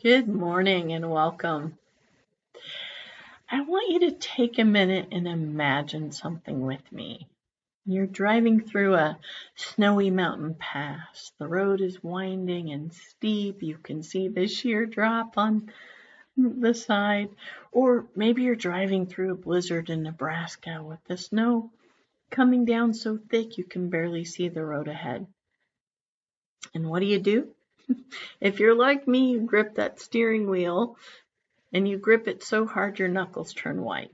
Good morning and welcome. I want you to take a minute and imagine something with me. You're driving through a snowy mountain pass. The road is winding and steep. You can see the sheer drop on the side. Or maybe you're driving through a blizzard in Nebraska with the snow coming down so thick you can barely see the road ahead. And what do? If you're like me, you grip that steering wheel and you grip it so hard your knuckles turn white.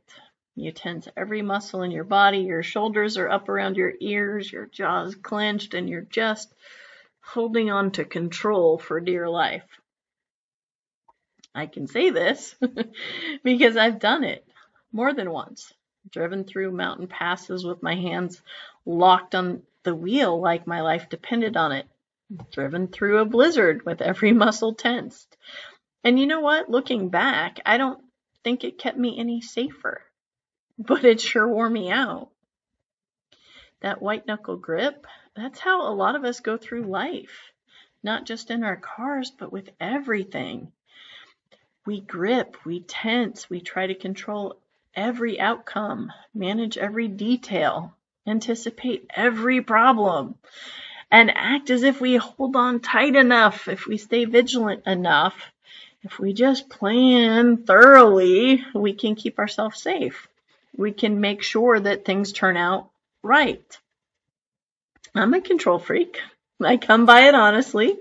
You tense every muscle in your body, your shoulders are up around your ears, your jaw's clenched, and you're just holding on to control for dear life. I can say this because I've done it more than once. Driven through mountain passes with my hands locked on the wheel like my life depended on it. Driven through a blizzard with every muscle tensed. And you know what? Looking back, I don't think it kept me any safer, but it sure wore me out. That white knuckle grip, that's how a lot of us go through life, not just in our cars, but with everything. We grip, we tense, we try to control every outcome, manage every detail, anticipate every problem, and act as if we hold on tight enough, if we stay vigilant enough. If we just plan thoroughly, we can keep ourselves safe. We can make sure that things turn out right. I'm a control freak. I come by it honestly.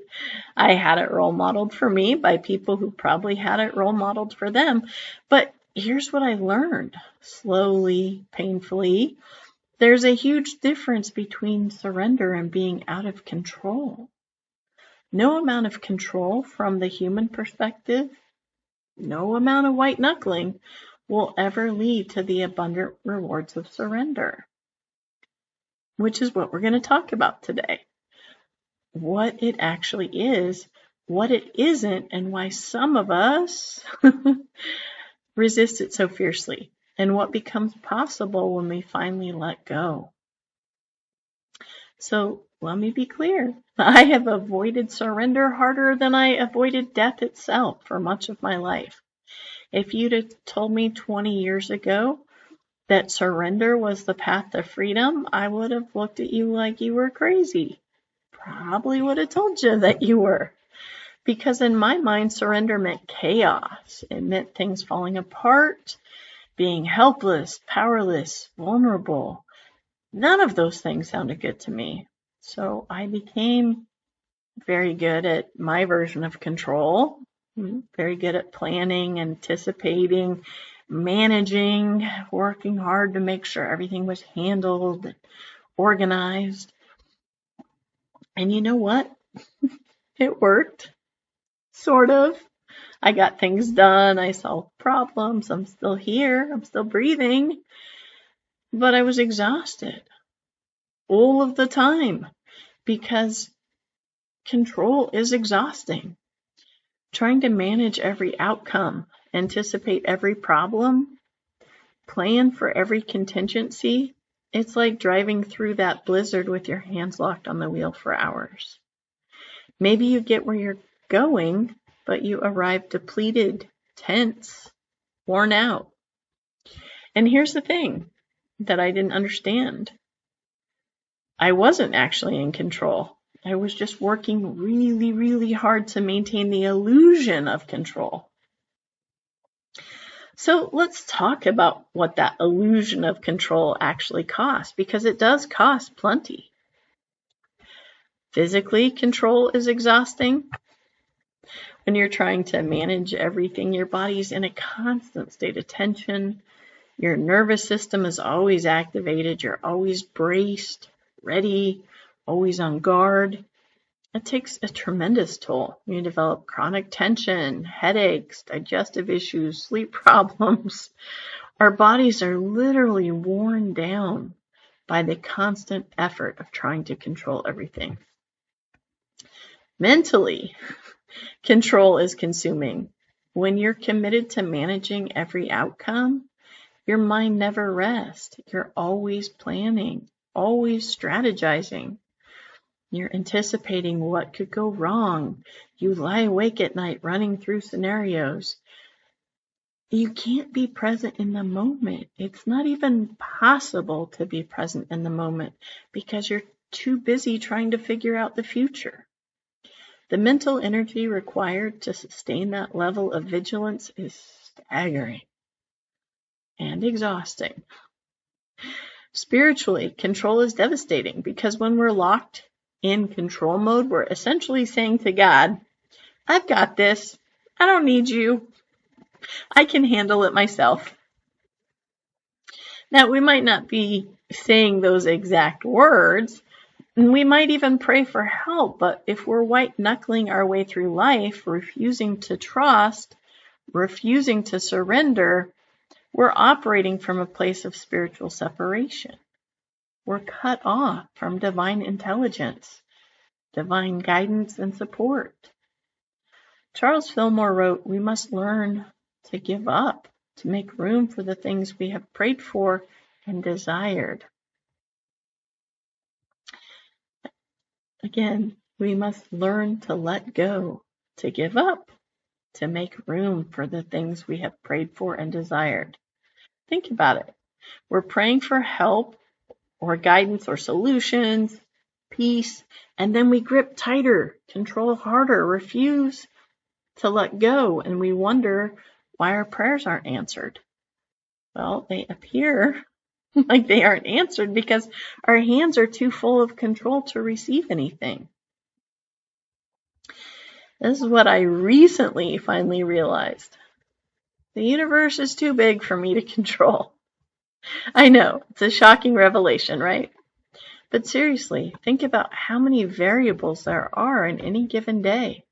I had it role modeled for me by people who probably had it role modeled for them. But here's what I learned slowly, painfully. There's a huge difference between surrender and being out of control. No amount of control from the human perspective, no amount of white-knuckling will ever lead to the abundant rewards of surrender, which is what we're going to talk about today. What it actually is, what it isn't, and why some of us resist it so fiercely, and what becomes possible when we finally let go. So let me be clear. I have avoided surrender harder than I avoided death itself for much of my life. If you'd have told me 20 years ago that surrender was the path to freedom, I would have looked at you like you were crazy. Probably would have told you that you were. Because in my mind, surrender meant chaos. It meant things falling apart, being helpless, powerless, vulnerable. None of those things sounded good to me. So I became very good at my version of control, very good at planning, anticipating, managing, working hard to make sure everything was handled and organized. And you know what? It worked, sort of. I got things done. I solved problems. I'm still here. I'm still breathing. But I was exhausted all of the time because control is exhausting. Trying to manage every outcome, anticipate every problem, plan for every contingency, it's like driving through that blizzard with your hands locked on the wheel for hours. Maybe you get where you're going, but you arrive depleted, tense, worn out. And here's the thing that I didn't understand. I wasn't actually in control. I was just working really, really hard to maintain the illusion of control. So let's talk about what that illusion of control actually costs, because it does cost plenty. Physically, control is exhausting. When you're trying to manage everything, your body's in a constant state of tension. Your nervous system is always activated. You're always braced, ready, always on guard. It takes a tremendous toll. You develop chronic tension, headaches, digestive issues, sleep problems. Our bodies are literally worn down by the constant effort of trying to control everything. Mentally, control is consuming. When you're committed to managing every outcome, your mind never rests. You're always planning, always strategizing. You're anticipating what could go wrong. You lie awake at night running through scenarios. You can't be present in the moment. It's not even possible to be present in the moment because you're too busy trying to figure out the future. The mental energy required to sustain that level of vigilance is staggering and exhausting. Spiritually, control is devastating because when we're locked in control mode, we're essentially saying to God, I've got this. I don't need you. I can handle it myself. Now, we might not be saying those exact words, and we might even pray for help, but if we're white-knuckling our way through life, refusing to trust, refusing to surrender, we're operating from a place of spiritual separation. We're cut off from divine intelligence, divine guidance, and support. Charles Fillmore wrote, "We must learn to give up, to make room for the things we have prayed for and desired." Again, we must learn to let go, to give up, to make room for the things we have prayed for and desired. Think about it. We're praying for help or guidance or solutions, peace, and then we grip tighter, control harder, refuse to let go, and we wonder why our prayers aren't answered. Well, they appear like they aren't answered because our hands are too full of control to receive anything. This is what I recently finally realized. The universe is too big for me to control. I know, it's a shocking revelation, right? But seriously, think about how many variables there are in any given day.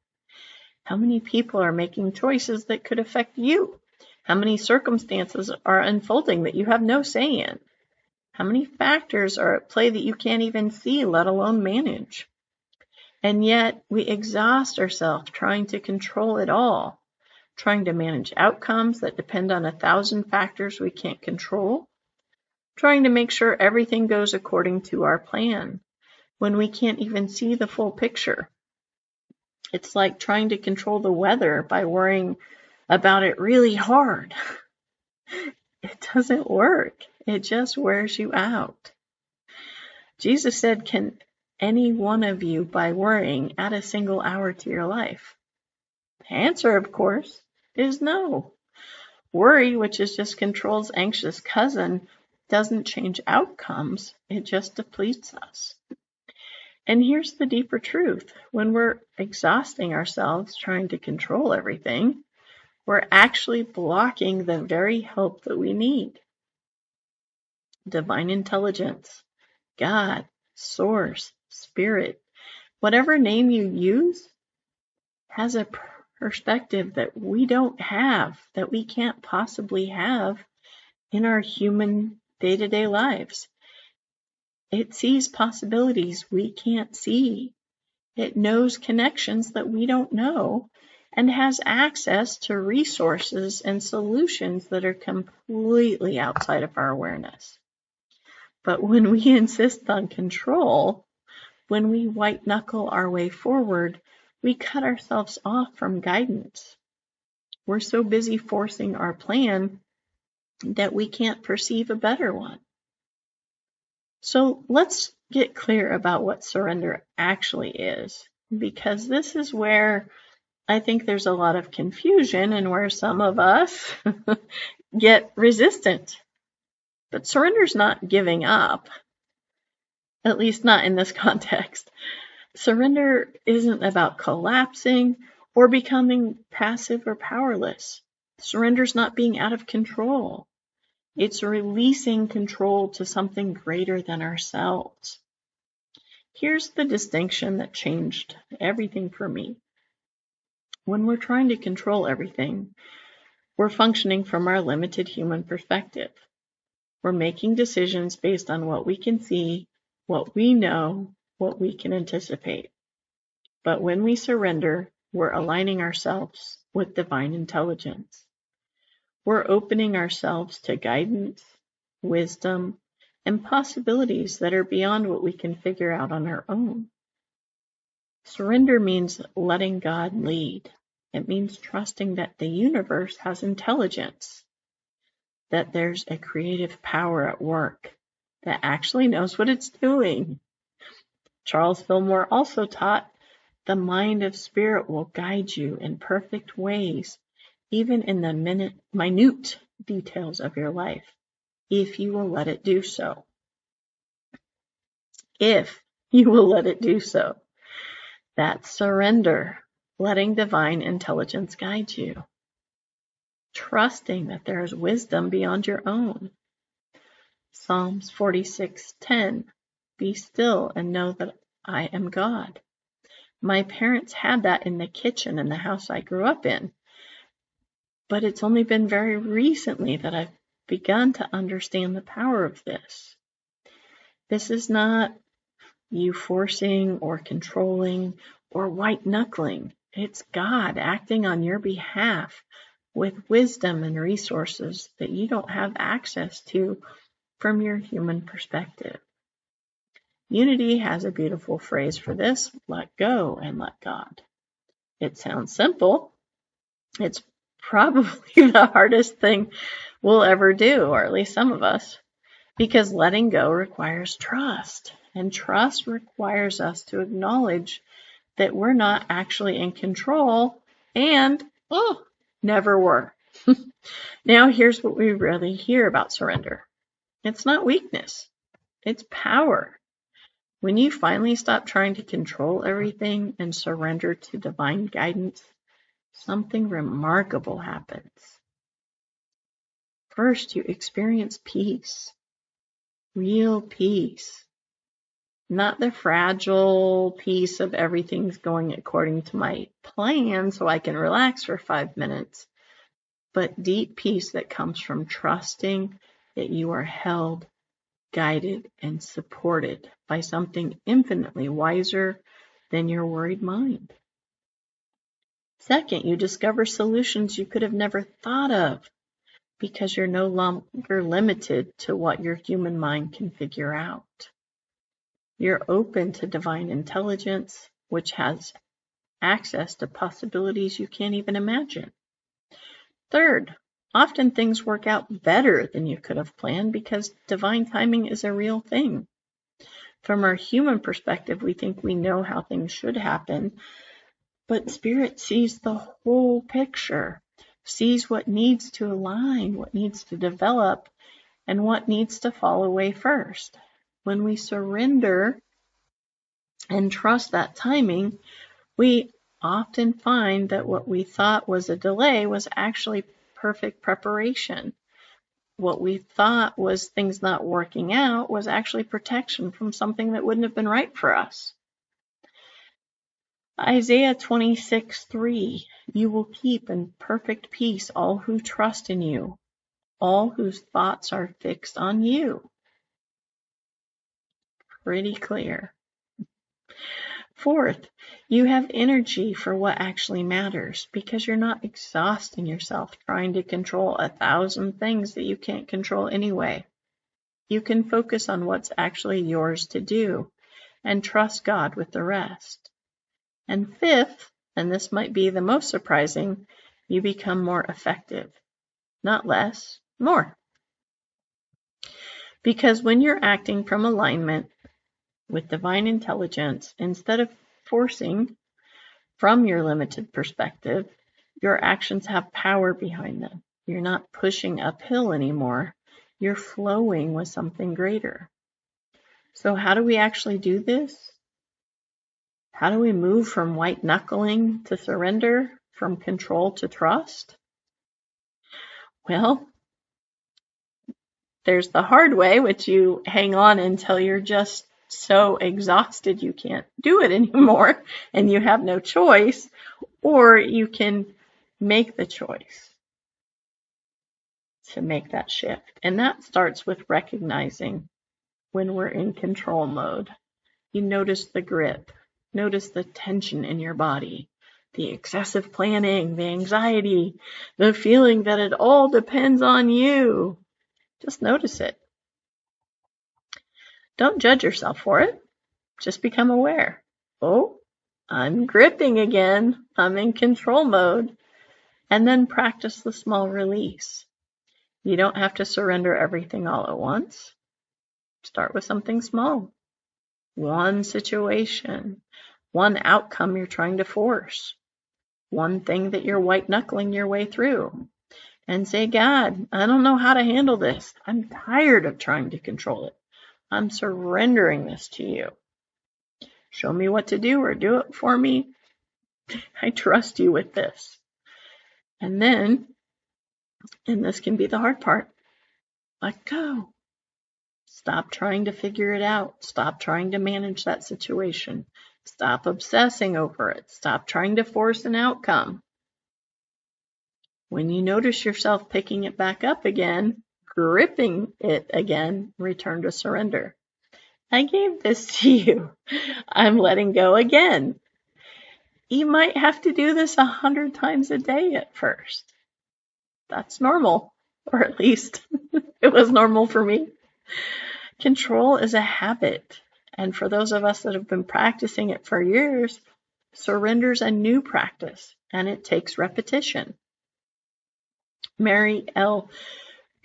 How many people are making choices that could affect you? How many circumstances are unfolding that you have no say in? How many factors are at play that you can't even see, let alone manage? And yet, we exhaust ourselves trying to control it all, trying to manage outcomes that depend on 1,000 factors we can't control, trying to make sure everything goes according to our plan when we can't even see the full picture. It's like trying to control the weather by worrying about it really hard. It doesn't work. It just wears you out. Jesus said, "Can any one of you, by worrying, add a single hour to your life?" The answer, of course, is no. Worry, which is just control's anxious cousin, doesn't change outcomes. It just depletes us. And here's the deeper truth. When we're exhausting ourselves trying to control everything, we're actually blocking the very help that we need. Divine intelligence, God, source, spirit, whatever name you use, has a perspective that we don't have, that we can't possibly have in our human day-to-day lives. It sees possibilities we can't see. It knows connections that we don't know and has access to resources and solutions that are completely outside of our awareness. But when we insist on control, when we white-knuckle our way forward, we cut ourselves off from guidance. We're so busy forcing our plan that we can't perceive a better one. So let's get clear about what surrender actually is, because this is where I think there's a lot of confusion and where some of us get resistant. But surrender's not giving up, at least not in this context. Surrender isn't about collapsing or becoming passive or powerless. Surrender's not being out of control. It's releasing control to something greater than ourselves. Here's the distinction that changed everything for me. When we're trying to control everything, we're functioning from our limited human perspective. We're making decisions based on what we can see, what we know, what we can anticipate. But when we surrender, we're aligning ourselves with divine intelligence. We're opening ourselves to guidance, wisdom, and possibilities that are beyond what we can figure out on our own. Surrender means letting God lead. It means trusting that the universe has intelligence, that there's a creative power at work that actually knows what it's doing. Charles Fillmore also taught the mind of spirit will guide you in perfect ways, even in the minute details of your life, if you will let it do so. If you will let it do so. That's surrender, letting divine intelligence guide you. Trusting that there is wisdom beyond your own. Psalms 46:10, be still and know that I am God. My parents had that in the kitchen in the house I grew up in, but it's only been very recently that I've begun to understand the power of this. This is not you forcing or controlling or white-knuckling. It's God acting on your behalf with wisdom and resources that you don't have access to from your human perspective. Unity has a beautiful phrase for this: let go and let God. It sounds simple. It's probably the hardest thing we'll ever do, or at least some of us, because letting go requires trust. And trust requires us to acknowledge that we're not actually in control and never were. Now, here's what we really hear about surrender. It's not weakness. It's power. When you finally stop trying to control everything and surrender to divine guidance, something remarkable happens. First, you experience peace. Real peace. Not the fragile peace of everything's going according to my plan so I can relax for 5 minutes, but deep peace that comes from trusting that you are held, guided, and supported by something infinitely wiser than your worried mind. Second, you discover solutions you could have never thought of because you're no longer limited to what your human mind can figure out. You're open to divine intelligence, which has access to possibilities you can't even imagine. Third, often things work out better than you could have planned because divine timing is a real thing. From our human perspective, we think we know how things should happen, but Spirit sees the whole picture, sees what needs to align, what needs to develop, and what needs to fall away first. When we surrender and trust that timing, we often find that what we thought was a delay was actually perfect preparation. What we thought was things not working out was actually protection from something that wouldn't have been right for us. Isaiah 26:3, you will keep in perfect peace all who trust in you, all whose thoughts are fixed on you. Pretty clear. Fourth, you have energy for what actually matters because you're not exhausting yourself trying to control 1,000 things that you can't control anyway. You can focus on what's actually yours to do and trust God with the rest. And fifth, and this might be the most surprising, you become more effective. Not less, more. Because when you're acting from alignment with divine intelligence, instead of forcing from your limited perspective, your actions have power behind them. You're not pushing uphill anymore. You're flowing with something greater. So how do we actually do this? How do we move from white-knuckling to surrender, from control to trust? Well, there's the hard way, which you hang on until you're just so exhausted you can't do it anymore and you have no choice, or you can make the choice to make that shift. And that starts with recognizing when we're in control mode. You notice the grip, notice the tension in your body, the excessive planning, the anxiety, the feeling that it all depends on you. Just notice it. Don't judge yourself for it. Just become aware. Oh, I'm gripping again. I'm in control mode. And then practice the small release. You don't have to surrender everything all at once. Start with something small. One situation, one outcome you're trying to force, one thing that you're white-knuckling your way through. And say, God, I don't know how to handle this. I'm tired of trying to control it. I'm surrendering this to you. Show me what to do or do it for me. I trust you with this. And then, and this can be the hard part, let go. Stop trying to figure it out. Stop trying to manage that situation. Stop obsessing over it. Stop trying to force an outcome. When you notice yourself picking it back up again, gripping it again, return to surrender. I gave this to you. I'm letting go again. You might have to do this 100 times a day at first. That's normal, or at least it was normal for me. Control is a habit, and for those of us that have been practicing it for years, surrender's a new practice, and it takes repetition. Mary L.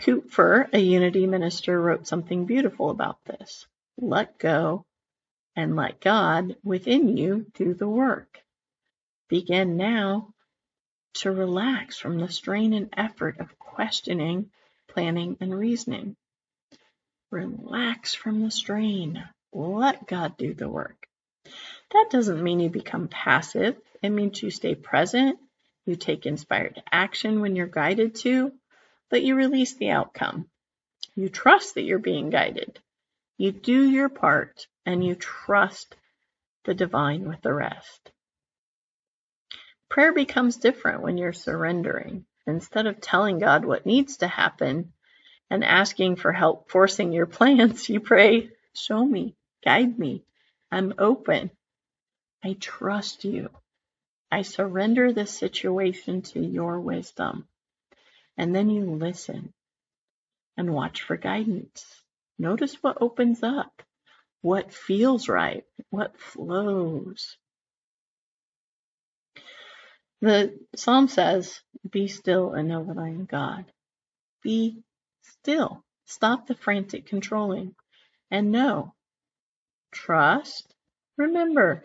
Kupfer, a Unity minister, wrote something beautiful about this. Let go and let God within you do the work. Begin now to relax from the strain and effort of questioning, planning, and reasoning. Relax from the strain. Let God do the work. That doesn't mean you become passive. It means you stay present, you take inspired action when you're guided to, but you release the outcome. You trust that you're being guided. You do your part, and you trust the divine with the rest. Prayer becomes different when you're surrendering. Instead of telling God what needs to happen and asking for help forcing your plans, you pray, show me, guide me. I'm open. I trust you. I surrender this situation to your wisdom. And then you listen and watch for guidance. Notice what opens up, what feels right, what flows. The psalm says, be still and know that I am God. Be still. Stop the frantic controlling and know. Trust. Remember,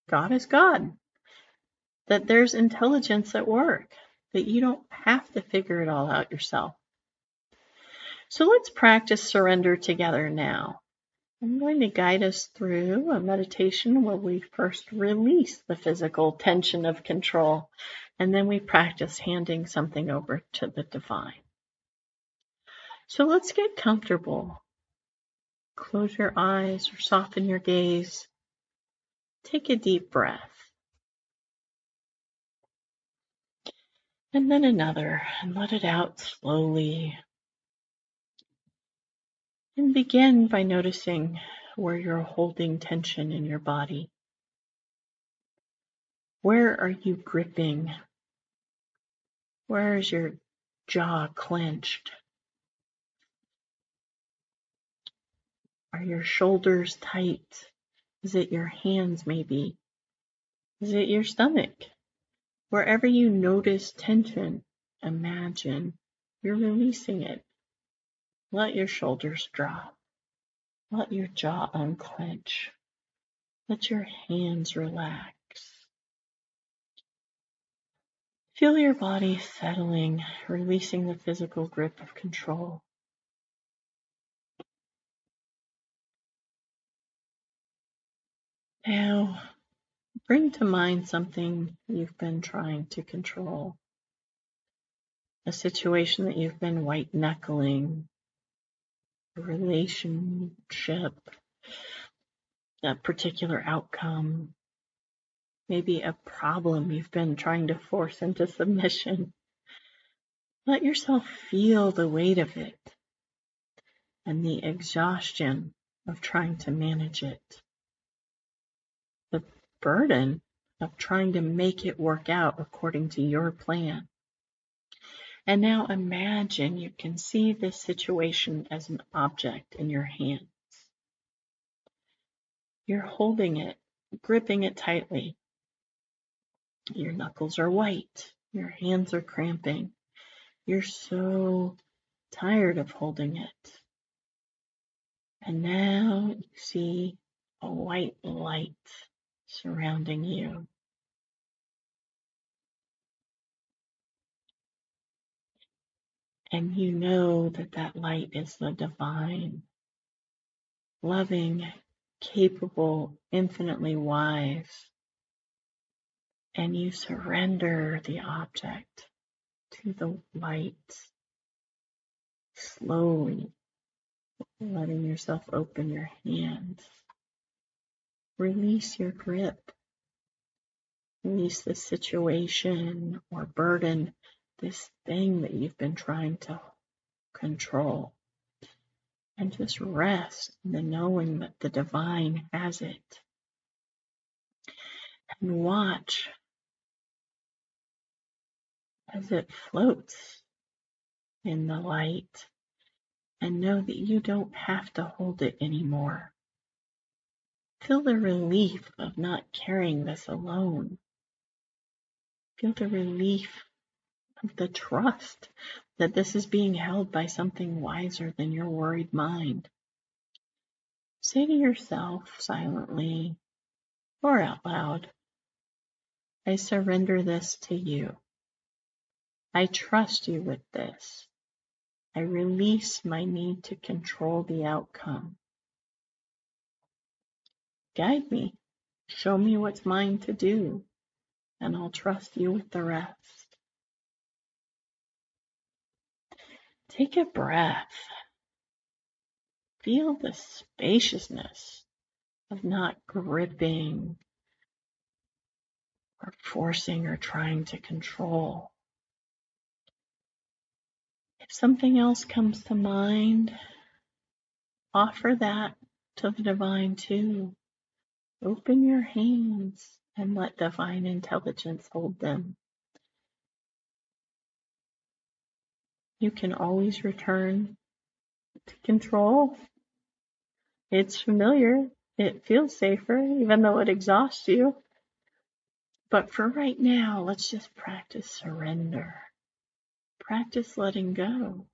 God is God. That there's intelligence at work. That you don't have to figure it all out yourself. So let's practice surrender together now. I'm going to guide us through a meditation where we first release the physical tension of control, and then we practice handing something over to the divine. So let's get comfortable. Close your eyes or soften your gaze. Take a deep breath. And then another, and let it out slowly. And begin by noticing where you're holding tension in your body. Where are you gripping? Where is your jaw clenched? Are your shoulders tight? Is it your hands maybe? Is it your stomach? Wherever you notice tension, imagine you're releasing it. Let your shoulders drop. Let your jaw unclench. Let your hands relax. Feel your body settling, releasing the physical grip of control. Now, bring to mind something you've been trying to control. A situation that you've been white-knuckling, a relationship, a particular outcome, maybe a problem you've been trying to force into submission. Let yourself feel the weight of it and the exhaustion of trying to manage it. The burden of trying to make it work out according to your plan. And now imagine you can see this situation as an object in your hand. You're holding it gripping it tightly. Your knuckles are white. Your hands are cramping. You're so tired of holding it. And now you see a white light surrounding you. And you know that that light is the divine, loving, capable, infinitely wise. And you surrender the object to the light, slowly letting yourself open your hands. Release your grip. Release the situation or burden, this thing that you've been trying to control. And just rest in the knowing that the divine has it. And watch as it floats in the light. And know that you don't have to hold it anymore. Feel the relief of not carrying this alone. Feel the relief of the trust that this is being held by something wiser than your worried mind. Say to yourself silently or out loud, I surrender this to you. I trust you with this. I release my need to control the outcome. Guide me. Show me what's mine to do, and I'll trust you with the rest. Take a breath. Feel the spaciousness of not gripping or forcing or trying to control. If something else comes to mind, offer that to the divine too. Open your hands and let divine intelligence hold them. You can always return to control. It's familiar. It feels safer, even though it exhausts you. But for right now, let's just practice surrender. Practice letting go.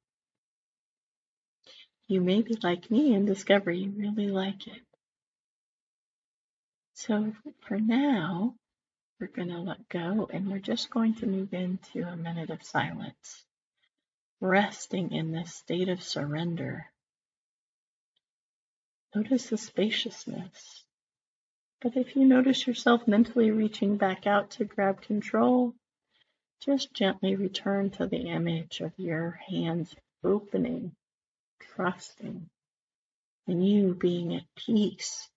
You may be like me and discover you really like it. So for now, we're going to let go and we're just going to move into a minute of silence, resting in this state of surrender. Notice the spaciousness. But if you notice yourself mentally reaching back out to grab control, just gently return to the image of your hands opening, trusting, and you being at peace.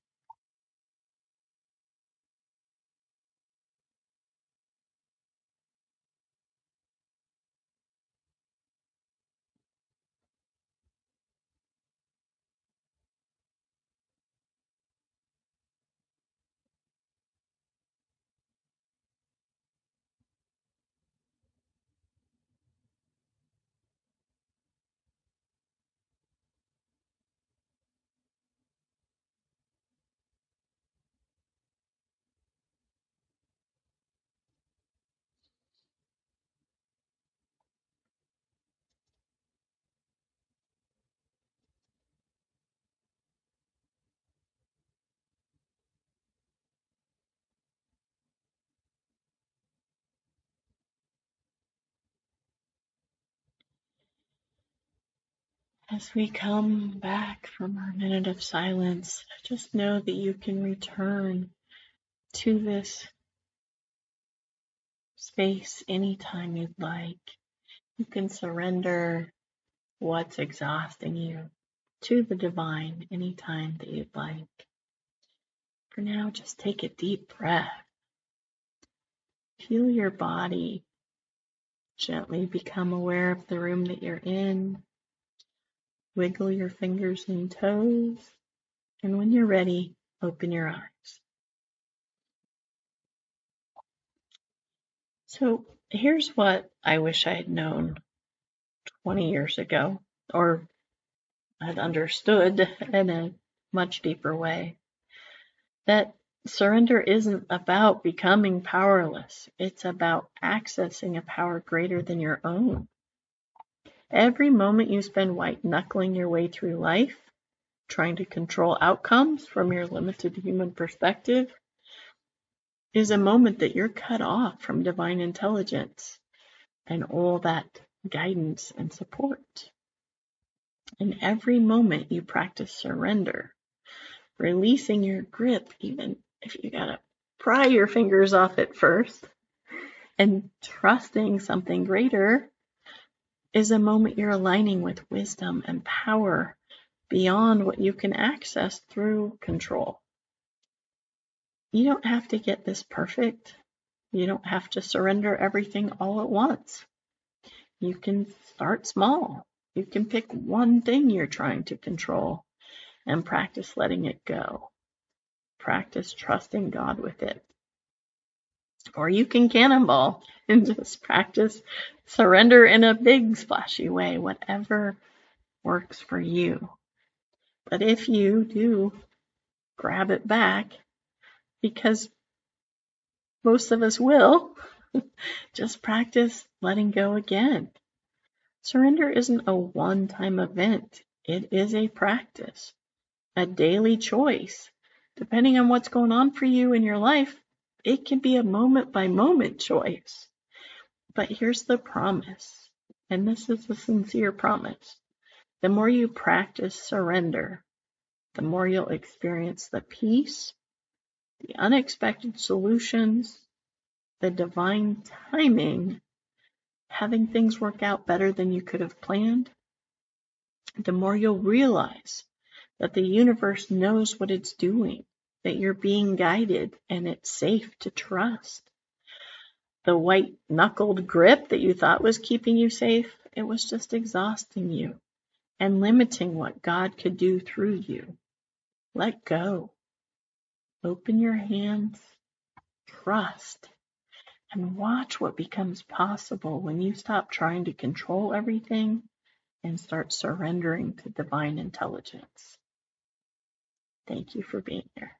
As we come back from our minute of silence, just know that you can return to this space anytime you'd like. You can surrender what's exhausting you to the divine anytime that you'd like. For now, just take a deep breath. Feel your body gently become aware of the room that you're in. Wiggle your fingers and toes. And when you're ready, open your eyes. So here's what I wish I had known 20 years ago, or had understood in a much deeper way. That Surrender isn't about becoming powerless. It's about accessing a power greater than your own. Every moment you spend white-knuckling your way through life, trying to control outcomes from your limited human perspective, is a moment that you're cut off from divine intelligence and all that guidance and support. In every moment you practice surrender, releasing your grip, even if you gotta pry your fingers off it first, and trusting something greater, is a moment you're aligning with wisdom and power beyond what you can access through control. You don't have to get this perfect. You don't have to surrender everything all at once. You can start small. You can pick one thing you're trying to control and practice letting it go. Practice trusting God with it. Or you can cannonball and just practice surrender in a big splashy way, whatever works for you. But if you do grab it back, because most of us will, just practice letting go again. Surrender isn't a one-time event. It is a practice, a daily choice. Depending on what's going on for you in your life, it can be a moment-by-moment choice. But here's the promise, and this is a sincere promise. The more you practice surrender, the more you'll experience the peace, the unexpected solutions, the divine timing, having things work out better than you could have planned. The more you'll realize that the universe knows what it's doing, that you're being guided, and it's safe to trust. The white-knuckled grip that you thought was keeping you safe, it was just exhausting you and limiting what God could do through you. Let go. Open your hands, trust, and watch what becomes possible when you stop trying to control everything and start surrendering to divine intelligence. Thank you for being here.